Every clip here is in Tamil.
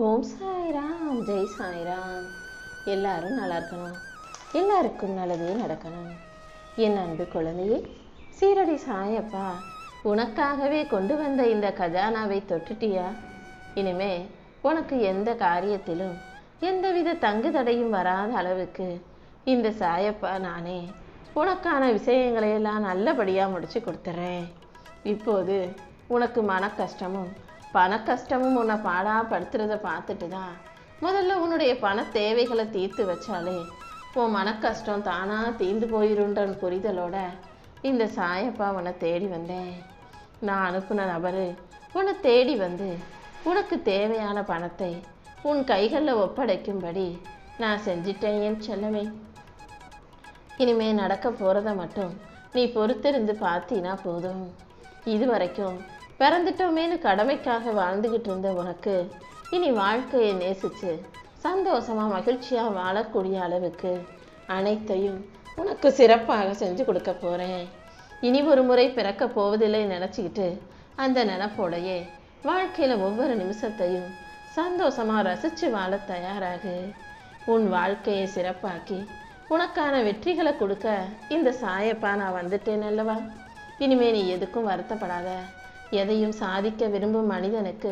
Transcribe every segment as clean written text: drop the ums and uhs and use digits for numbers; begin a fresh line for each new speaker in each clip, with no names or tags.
ஓம் சாய்ராம், ஜெய் சாய்ராம். எல்லாரும் நல்லா இருக்கணும், எல்லாருக்கும் நல்லதே நடக்கணும். என் அன்பு குழந்தையே, சீரடி சாயப்பா உனக்காகவே கொண்டு வந்த இந்த கஜானாவை தொட்டுட்டியா? இனிமே உனக்கு எந்த காரியத்திலும் எந்தவித தங்கு தடையும் வராத அளவுக்கு இந்த சாயப்பா நானே உனக்கான விஷயங்களையெல்லாம் நல்லபடியாக முடிச்சு கொடுத்துறேன். இப்போது உனக்கு மன கஷ்டமும் பண கஷ்டமும் உன்னை பாடாப்படுத்துறத பார்த்துட்டு தான் முதல்ல உன்னுடைய பண தேவைகளை தீர்த்து வச்சாலே உன் மன கஷ்டம் தானாக தீர்ந்து போயிருன்ற புரிதலோட இந்த சாயப்பா உன்னை தேடி வந்தேன். நான் அனுப்புன நபரு உன்னை தேடி வந்து உனக்கு தேவையான பணத்தை உன் கைகளில் ஒப்படைக்கும்படி நான் செஞ்சிட்டேன் என் செல்லமே. இனிமே நடக்க போகிறத மட்டும் நீ பொறுத்திருந்து பார்த்தீனா போதும். இது வரைக்கும் பிறந்துட்டோமேனு கடமைக்காக வாழ்ந்துக்கிட்டு இருந்த உனக்கு இனி வாழ்க்கையை நேசித்து சந்தோஷமாக மகிழ்ச்சியாக வாழக்கூடிய அளவுக்கு அனைத்தையும் உனக்கு சிறப்பாக செஞ்சு கொடுக்க போகிறேன். இனி ஒரு முறை பிறக்க போவதில்லை நினச்சிக்கிட்டு அந்த நினப்போடையே வாழ்க்கையில் ஒவ்வொரு நிமிஷத்தையும் சந்தோஷமாக ரசித்து வாழ தயாராகு. உன் வாழ்க்கையை சிறப்பாக்கி உனக்கான வெற்றிகளை கொடுக்க இந்த சாயப்பா நான் வந்துட்டேன் அல்லவா. இனிமே நீ எதுக்கும் வருத்தப்படாத. எதையும் சாதிக்க விரும்பும் மனிதனுக்கு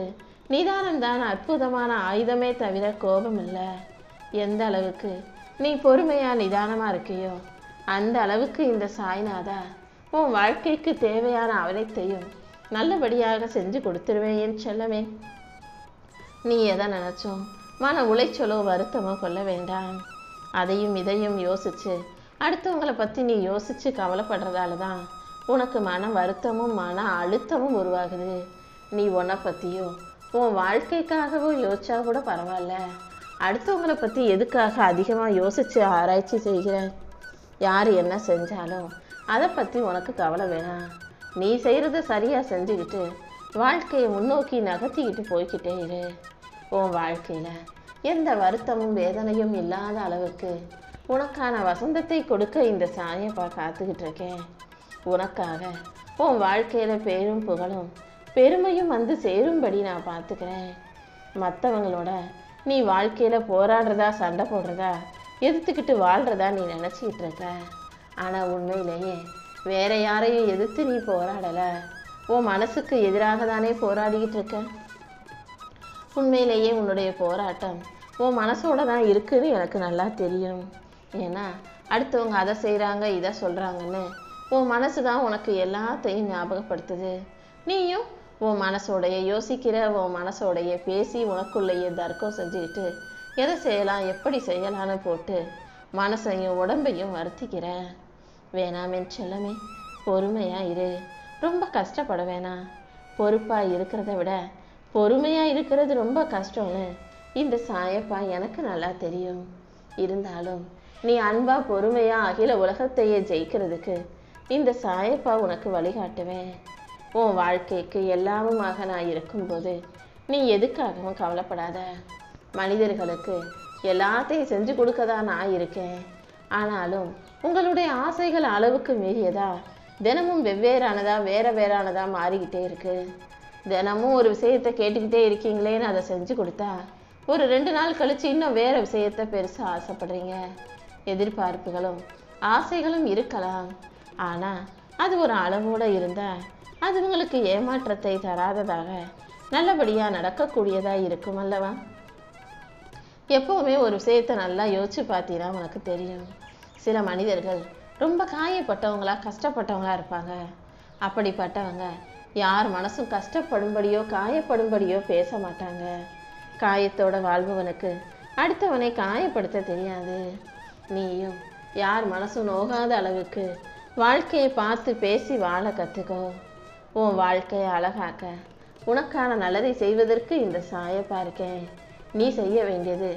நிதானம்தான் அற்புதமான ஆயுதமே தவிர கோபம் இல்லை. எந்த அளவுக்கு நீ பொறுமையா நிதானமா இருக்கியோ அந்த அளவுக்கு இந்த சாய்நாதா உன் வாழ்க்கைக்கு தேவையான அனைத்தையும் நல்லபடியாக செஞ்சு கொடுத்துருவேன் என் செல்லமே. நீ எதை நினைச்சோம் மன உளைச்சலோ வருத்தமோ கொள்ள வேண்டாம். அதையும் இதையும் யோசிச்சு அடுத்தவங்களை பற்றி நீ யோசிச்சு கவலைப்படுறதால தான் உனக்கு மன வருத்தமும் மன அழுத்தமும் உருவாகுது. நீ உன்னை பற்றியோ உன் வாழ்க்கைக்காகவோ யோசிச்சா கூட பரவாயில்ல, அடுத்தவங்களை பற்றி எதுக்காக அதிகமாக யோசித்து ஆராய்ச்சி செய்கிற? யார் என்ன செஞ்சாலும் அதை பற்றி உனக்கு கவலை வேணாம். நீ செய்கிறத சரியாக செஞ்சுக்கிட்டு வாழ்க்கையை முன்னோக்கி நகர்த்திக்கிட்டு போய்கிட்டே இரு. உன் வாழ்க்கையில் எந்த வருத்தமும் வேதனையும் இல்லாத அளவுக்கு உனக்கான வசந்தத்தை கொடுக்க இந்த சாயப்பா காத்துக்கிட்டு இருக்கேன். உனக்காக உன் வாழ்க்கையில் பேரும் புகழும் பெருமையும் வந்து சேரும்படி நான் பார்த்துக்கிறேன். மற்றவங்களோட நீ வாழ்க்கையில் போராடுறதா சண்டை போடுறதா எதிர்த்துக்கிட்டு வாழ்கிறதா நீ நினச்சிக்கிட்டு இருக்க. ஆனால் உண்மையிலேயே வேற யாரையும் எதிர்த்து நீ போராடலை, உன் மனசுக்கு எதிராக தானே போராடிக்கிட்டு இருக்க. உண்மையிலேயே உன்னுடைய போராட்டம் உன் மனசோட தான் இருக்குன்னு எனக்கு நல்லா தெரியும். ஏன்னா அடுத்தவங்க அதை செய்கிறாங்க இதை சொல்கிறாங்கன்னு உன் மனசு தான் உனக்கு எல்லாத்தையும் ஞாபகப்படுத்துது. நீயும் உன் மனசோடைய யோசிக்கிற, உன் மனசோடைய பேசி உனக்குள்ளேயே தர்க்கம் செஞ்சுக்கிட்டு எதை செய்யலாம் எப்படி செய்யலான்னு போட்டு மனசையும் உடம்பையும் வருத்திக்கிற. வேணாமேன் செல்லமே, பொறுமையாக இரு. ரொம்ப கஷ்டப்பட வேணாம். பொறுப்பாக இருக்கிறத விட பொறுமையாக இருக்கிறது ரொம்ப கஷ்டம்னு இந்த சாயப்பா எனக்கு நல்லா தெரியும். இருந்தாலும் நீ அன்பா பொறுமையா அகில உலகத்தையே ஜெயிக்கிறதுக்கு இந்த சாயப்பா உனக்கு வழிகாட்டுவேன். உன் வாழ்க்கைக்கு எல்லாமுமாக நான் இருக்கும்போது நீ எதுக்காகவும் கவலைப்படாத. மனிதர்களுக்கு எல்லாத்தையும் செஞ்சு கொடுக்கதான் நான் இருக்கேன். ஆனாலும் உங்களுடைய ஆசைகள் அளவுக்கு மீறியதா தினமும் வெவ்வேறானதா வேற வேறானதா மாறிக்கிட்டே இருக்கு. தினமும் ஒரு விஷயத்தை கேட்டுக்கிட்டே இருக்கீங்களேன்னு அதை செஞ்சு கொடுத்தா ஒரு 2 நாள் கழிச்சு இன்னும் வேற விஷயத்தை பெருசாக ஆசைப்படுறீங்க. எதிர்பார்ப்புகளும் ஆசைகளும் இருக்கலாம், ஆனால் அது ஒரு அளவோடு இருந்தால் அது உங்களுக்கு ஏமாற்றத்தை தராததாக நல்லபடியாக நடக்கக்கூடியதாக இருக்கும் அல்லவா. எப்போவுமே ஒரு விஷயத்தை நல்லா யோசிச்சு பார்த்தீங்கன்னா உனக்கு தெரியும். சில மனிதர்கள் ரொம்ப காயப்பட்டவங்களா கஷ்டப்பட்டவங்களா இருப்பாங்க. அப்படிப்பட்டவங்க யார் மனசும் கஷ்டப்படும்படியோ காயப்படும்படியோ பேச மாட்டாங்க. காயத்தோட வாழ்பவனுக்கு அடுத்தவனை காயப்படுத்த தெரியாது. நீயும் யார் மனசும் நோகாத அளவுக்கு வாழ்க்கையை பார்த்து பேசி வாழ கற்றுக்கோ. உன் வாழ்க்கையை அழகாக்க உனக்கான நல்லதை செய்வதற்கு இந்த சாயப்பா இருக்கேன். நீ செய்ய வேண்டியது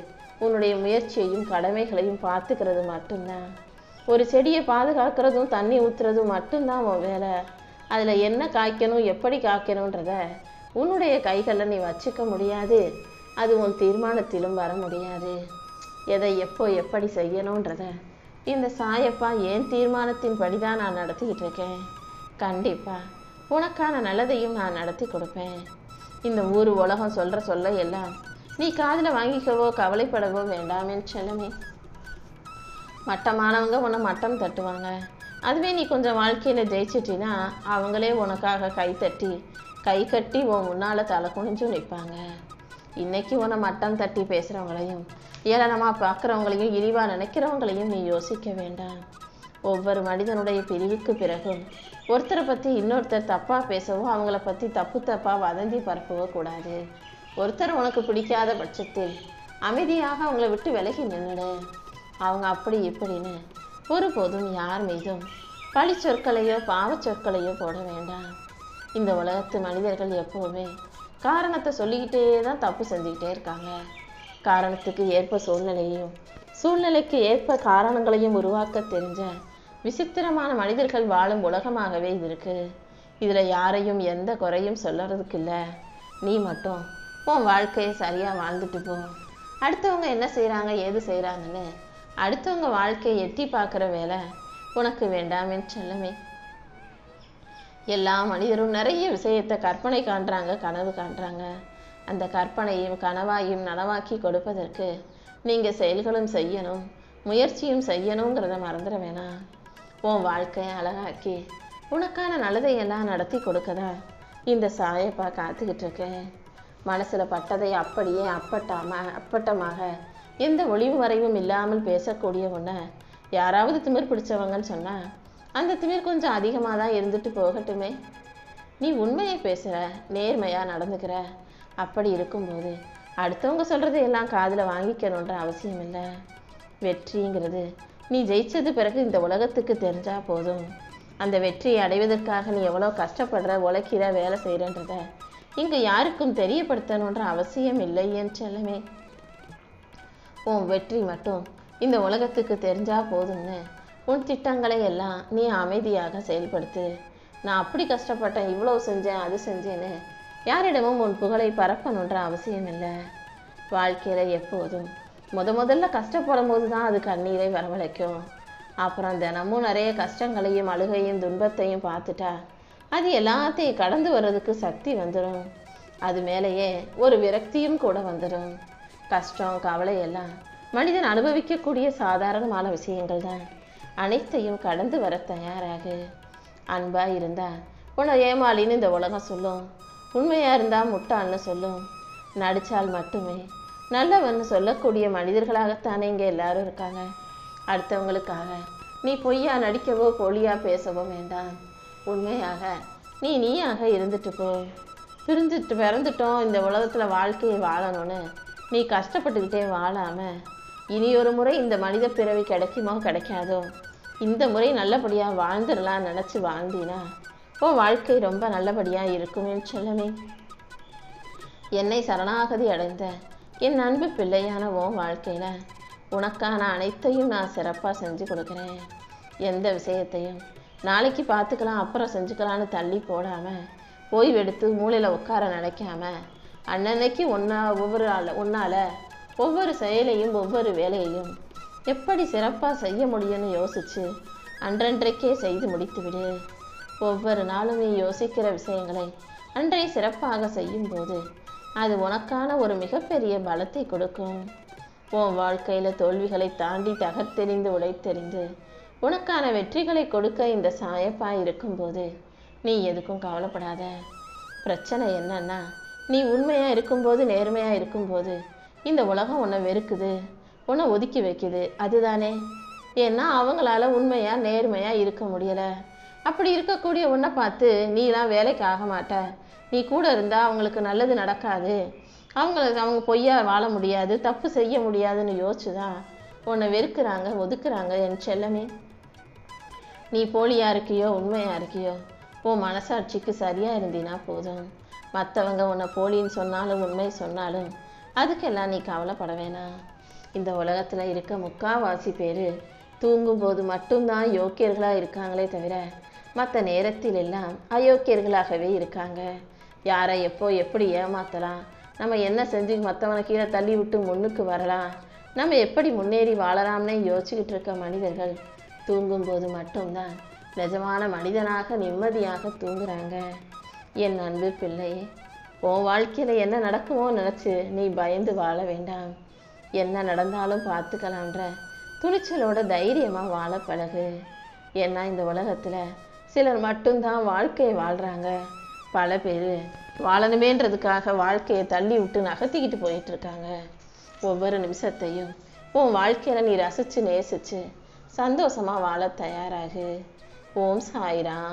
உன்னுடைய முயற்சியையும் கடமைகளையும் பார்த்துக்கிறது மட்டும்தான். ஒரு செடியை பாதுகாக்கிறதும் தண்ணி ஊற்றுறதும் மட்டும்தான் உன் வேலை. அதில் என்ன காய்க்கணும் எப்படி காய்க்கணுன்றத உன்னுடைய கைகளில் நீ வச்சுக்க முடியாது. அது உன் தீர்மானத்திலும் வர முடியாது. எதை எப்போ எப்படி செய்யணுன்றத இந்த சாயப்பா என் தீர்மானத்தின் படி தான் நான் நடத்திக்கிட்டு இருக்கேன். கண்டிப்பாக உனக்கான நல்லதையும் நான் நடத்தி கொடுப்பேன். இந்த ஊர் உலகம் சொல்கிற சொல்ல எல்லாம் நீ காதில் வாங்கிக்கவோ கவலைப்படவோ வேண்டாம் என் செல்லமே. மட்டமானவங்க உன்னை மட்டம் தட்டுவாங்க. அதுவே நீ கொஞ்சம் வாழ்க்கையில் ஜெயிச்சிட்டினா அவங்களே உனக்காக கை கட்டி உன் முன்னால் தலை குனிஞ்சு நிற்பாங்க. இன்னைக்கு உன்னை மட்டம் தட்டி பேசுகிறவங்களையும் ஏளனமாக பார்க்குறவங்களையும் இழிவாக நினைக்கிறவங்களையும் நீ யோசிக்க வேண்டாம். ஒவ்வொரு மனிதனுடைய பிரிவுக்கு பிறகும் ஒருத்தரை பற்றி இன்னொருத்தர் தப்பாக பேசவோ அவங்கள பற்றி தப்பாக வதந்தி பரப்பவோ கூடாது. ஒருத்தர் உனக்கு பிடிக்காத பட்சத்தில் அமைதியாக அவங்கள விட்டு விலகி நின்றுடு. அவங்க அப்படி இப்படின்னு ஒருபோதும் யார் மீதும் பழி சொற்களையோ பாவ சொற்களையோ போட வேண்டாம். இந்த உலகத்து மனிதர்கள் எப்போவுமே காரணத்தை சொல்லிக்கிட்டே தான் தப்பு செஞ்சுக்கிட்டே இருக்காங்க. காரணத்துக்கு ஏற்ப சூழ்நிலைக்கு ஏற்ப காரணங்களையும் உருவாக்க தெரிஞ்ச விசித்திரமான மனிதர்கள் வாழும் உலகமாகவே இது இருக்கு. இதில் யாரையும் எந்த குறையும் சொல்லுறதுக்கு இல்லை. நீ மட்டும் உன் வாழ்க்கையை சரியாக வாழ்ந்துட்டு போ. அடுத்தவங்க என்ன செய்கிறாங்க ஏது செய்கிறாங்கன்னு அடுத்தவங்க வாழ்க்கையை எட்டி பார்க்குற வேலை உனக்கு வேண்டாம் என் செல்லமே. எல்லா மனிதரும் நிறைய விஷயத்தை கற்பனை காண்றாங்க, கனவு காண்றாங்க. அந்த கற்பனையும் கனவாயும் நனவாக்கி கொடுப்பதற்கு நீங்கள் செயல்களும் செய்யணும், முயற்சியும் செய்யணுங்கிறத மறந்துட வேணாம். உன் வாழ்க்கையை அழகாக்கி உனக்கான நல்லதையெல்லாம் நடத்தி கொடுக்கதா இந்த சாயப்பா காத்துக்கிட்டு இருக்கேன். மனசில் பட்டதை அப்படியே அப்பட்டமாக எந்த ஒளிவு மறைவும் இல்லாமல் பேசக்கூடிய உன்னை யாராவது திமிர் பிடிச்சவங்கன்னு சொன்னால் அந்த திமிர் கொஞ்சம் அதிகமாக தான் இருந்துட்டு போகட்டுமே. நீ உண்மையை பேசுகிற, நேர்மையாக நடந்துக்கிற. அப்படி இருக்கும்போது அடுத்தவங்க சொல்கிறத எல்லாம் காதில் வாங்கிக்கணுன்ற அவசியம் இல்லை. வெற்றிங்கிறது நீ ஜெயிச்சது பிறகு இந்த உலகத்துக்கு தெரிஞ்சால் போதும். அந்த வெற்றியை அடைவதற்காக நீ எவ்வளோ கஷ்டப்படுற, உழைக்கிற, வேலை செய்கிறன்றத இங்கே யாருக்கும் தெரியப்படுத்தணுன்ற அவசியம் இல்லை என் செல்லமே. உன் வெற்றி மட்டும் இந்த உலகத்துக்கு தெரிஞ்சால் போதும்னு உன் திட்டங்களை எல்லாம் நீ அமைதியாக செயல்படுத்து. நான் அப்படி கஷ்டப்பட்டேன், இவ்வளோ செஞ்சேன், அது செஞ்சேன்னு யாரிடமும் உன் புகழை பரப்பணுன்ற அவசியம் இல்லை. வாழ்க்கையில் எப்போதும் முதல்ல கஷ்டப்படும் போது தான் அது கண்ணீரை வரவழைக்கும். அப்புறம் தினமும் நிறைய கஷ்டங்களையும் அழுகையும் துன்பத்தையும் பார்த்துட்டா அது எல்லாத்தையும் கடந்து வர்றதுக்கு சக்தி வந்துடும். அது மேலேயே ஒரு விரக்தியும் கூட வந்துடும். கஷ்டம் கவலை எல்லாம் மனிதன் அனுபவிக்கக்கூடிய சாதாரணமான விஷயங்கள் தான். அனைத்தையும் கடந்து வர தயாராகு. அன்பாக இருந்தால் உன்னை ஏமாளின்னு இந்த உலகம் சொல்லும். உண்மையாக இருந்தால் முட்டாள்னு சொல்லும். நடித்தால் மட்டுமே நல்லவன்னு சொல்லக்கூடிய மனிதர்களாகத்தானே இங்கே எல்லாரும் இருக்காங்க. அடுத்தவங்களுக்காக நீ பொய்யா நடிக்கவோ போலியா பேசவோ வேண்டாம். உண்மையாக நீயாக இருந்துட்டு போ. பிறந்துட்டோம் இந்த உலகத்தில் வாழ்க்கையை வாழணும்னு நீ கஷ்டப்பட்டுக்கிட்டே வாழாமல் இனி ஒரு முறை இந்த மனித பிறவி கிடைக்குமோ கிடைக்காதோ இந்த முறை நல்லபடியாக வாழ்ந்துடலாம் நினச்சி வாழ்ந்தினா உன் வாழ்க்கை ரொம்ப நல்லபடியாக இருக்குமே செல்லமே. என்னை சரணாகதி அடைந்த என் அன்பு பிள்ளையான உன் வாழ்க்கையில் உனக்கான அனைத்தையும் நான் சிறப்பாக செஞ்சு கொடுக்குறேன். எந்த விஷயத்தையும் நாளைக்கு பார்த்துக்கலாம் அப்புறம் செஞ்சுக்கலான்னு தள்ளி போடாமல் ஓய்வெடுத்து மூளையில் உட்கார நினைக்காம அன்னன்னைக்கு உன்னால் ஒவ்வொரு செயலையும் ஒவ்வொரு வேலையையும் எப்படி சிறப்பாக செய்ய முடியும்னு யோசித்து அன்றன்றைக்கே செய்து முடித்துவிடு. ஒவ்வொரு நாளும் நீ யோசிக்கிற விஷயங்களை அன்றை சிறப்பாக செய்யும்போது அது உனக்கான ஒரு மிகப்பெரிய பலத்தை கொடுக்கும். உன் வாழ்க்கையில் தோல்விகளை தாண்டி தகர்த்தெறிந்து உழைத்தெறிந்து உனக்கான வெற்றிகளை கொடுக்க இந்த சாயப்பா இருக்கும்போது நீ எதுக்கும் கவலைப்படாத. பிரச்சனை என்னன்னா நீ உண்மையாக இருக்கும்போது நேர்மையாக இருக்கும்போது இந்த உலகம் உன்னை வெறுக்குது, உன்னை ஒதுக்கி வைக்குது. அதுதானே? ஏன்னா அவங்களால உண்மையாக நேர்மையாக இருக்க முடியலை. அப்படி இருக்கக்கூடிய உன்னை பார்த்து நீலாம் வேலைக்கு ஆக மாட்ட, நீ கூட இருந்தால் அவங்களுக்கு நல்லது நடக்காது, அவங்க பொய்யா வாழ முடியாது, தப்பு செய்ய முடியாதுன்னு யோசிச்சுதான் உன்னை வெறுக்கிறாங்க, ஒதுக்குறாங்க என் செல்லமே. நீ போலியாக இருக்கியோ உண்மையாக இருக்கியோ உன் மனசாட்சிக்கு சரியாக இருந்தினா போதும். மற்றவங்க உன்னை போலின்னு சொன்னாலும் உண்மை சொன்னாலும் அதுக்கெல்லாம் நீ கவலைப்பட வேணாம். இந்த உலகத்தில் இருக்க முக்கால்வாசி பேர் தூங்கும்போது மட்டும்தான் யோக்கியர்களாக இருக்காங்களே தவிர மற்ற நேரத்தில் எல்லாம் அயோக்கியர்களாகவே இருக்காங்க. யாரை எப்போ எப்படி ஏமாற்றலாம், நம்ம என்ன செஞ்சு மற்றவனை கீழே தள்ளி விட்டு முன்னுக்கு வரலாம், நம்ம எப்படி முன்னேறி வாழலாம்னே யோசிச்சுக்கிட்டு இருக்க மனிதர்கள் தூங்கும்போது மட்டும்தான் நிஜமான மனிதனாக நிம்மதியாக தூங்குறாங்க. என் அன்பு பிள்ளையே, உன் வாழ்க்கையில என்ன நடக்குமோ நினைச்சு நீ பயந்து வாழ வேண்டாம். என்ன நடந்தாலும் பார்த்துக்கலான்ற துணிச்சலோட தைரியமா வாழ பழகு. ஏன்னா இந்த உலகத்துல சிலர் மட்டும்தான் வாழ்க்கையை வாழ்றாங்க. பல பேர் வாழணுமேன்றதுக்காக வாழ்க்கையை தள்ளி விட்டு நகர்த்திக்கிட்டு போயிட்டு இருக்காங்க. ஒவ்வொரு நிமிஷத்தையும் உன் வாழ்க்கையில நீ ரசிச்சு நேசிச்சு சந்தோஷமா வாழ தயாராகு. ஓம் சாய்ராம்.